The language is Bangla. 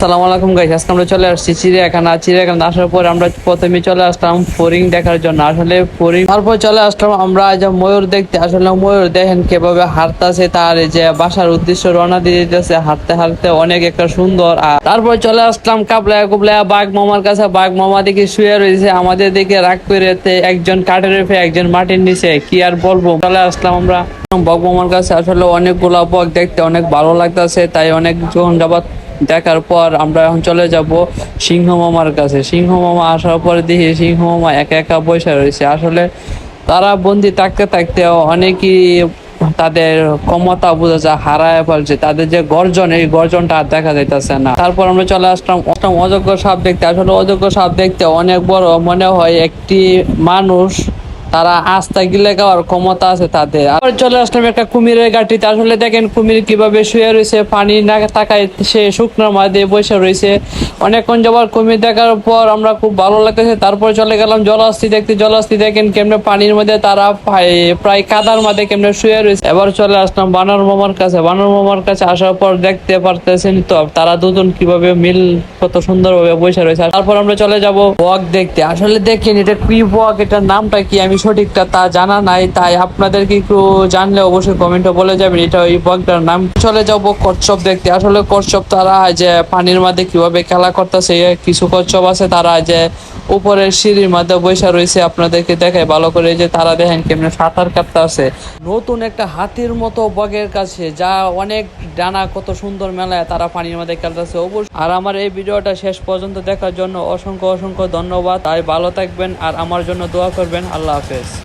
আসসালামু আলাইকুম গাইস, আজকে আমরা চলে আসছি চিড়িয়াখানা। চিড়িয়াখানা আসার পর আমরা প্রথমে চলে আসলাম ফড়িং দেখার জন্য। আসলে ফড়িং তারপর চলে আসলাম আমরা যে ময়ূর দেখতে। আসলে ময়ূর দেখেন কিভাবে হাঁটতেছে, তার এই যে বাসার উদ্দেশ্য রওনা দিয়ে দিতেছে হাঁটতে হাঁটতে, অনেক একটা সুন্দর। আর তারপর চলে আসলাম কাবলায়া কুবলায়া বাঘ মামার কাছে। বাঘ মামা দেখি শুয়ে রয়েছে, আমাদের দিকে রাগ করে একজন কাঠের উপরে একজন মাটির নিচে। কি আর বলবো, চলে আসলাম আমরা বক মামার কাছে। আসলে অনেকগুলা বক দেখতে অনেক ভালো লাগতেছে, তাই অনেক জন যাবত দেখার পর আমরা এখন চলে যাব সিংহ মামার কাছে। সিংহ মামা আসার পরে দেখি সিংহ মামা একা একা বসে রয়েছে। আসলে তারা বন্দি থাকতে থাকতে অনেকই তাদের ক্ষমতা বোঝা যায় হারায় ফেলছে, তাদের যে গর্জন, এই গর্জনটা আর দেখা যাইতেছে না। তারপর আমরা চলে আসলাম অজগর সাপ দেখতে। আসলে অজগর সাপ দেখতে অনেক বড়, মনে হয় একটি মানুষ, তারা আস্তা গিলে খাওয়ার ক্ষমতা আছে তাদের। আবার চলে আসলাম একটা কুমিরের গাঠিতে। আসলে দেখেন কুমির কিভাবে শুয়ে রয়েছে, পানি না তাকায় সে শুকনোর মাঝে বসে রয়েছে। অনেকক্ষণ যাবার কুমির দেখার পর আমরা খুব ভালো লাগতেছে। তারপর চলে গেলাম জলহস্তি দেখতে। জলহস্তি দেখেন কেমনে পানির মধ্যে তারা প্রায় কাদার মধ্যে কেমনে শুয়ে রয়েছে। এবার চলে আসলাম বানর মামার কাছে। বানর মামার কাছে আসার পর দেখতে পারতেছেন তো তারা দুজন কিভাবে মিল কত সুন্দর ভাবে বসে রয়েছে। তারপর আমরা চলে যাব বক দেখতে। আসলে দেখেন এটা কি বক, এটার নামটা কি আমি সঠিকটা তা জানা নাই, তাই আপনাদেরকে একটু জানলে অবশ্যই কমেন্টে বলে যাবেন এটা ওই বকটার নাম। চলে যাব কচ্ছপ দেখতে। আসলে কচ্ছপ তারা যে পানির মধ্যে কিভাবে খেলা করতেছে, কিছু কচ্ছপ আছে তারা যে উপরের সিঁড়ির মধ্যে বসে রয়েছে। আপনাদেরকে দেখায় ভালো করে যে তারা দেখেন কেমনে সাঁতার কাটতে আছে নতুন একটা হাতির মতো বগের কাছে, যা অনেক ডানা কত সুন্দর মেলায় তারা পানির মধ্যে খেলতেছে অবশ্যই। আর আমার এই ভিডিওটা শেষ পর্যন্ত দেখার জন্য অসংখ্য অসংখ্য ধন্যবাদ। তাই ভালো থাকবেন আর আমার জন্য দোয়া করবেন। আল্লাহ হাফেজ।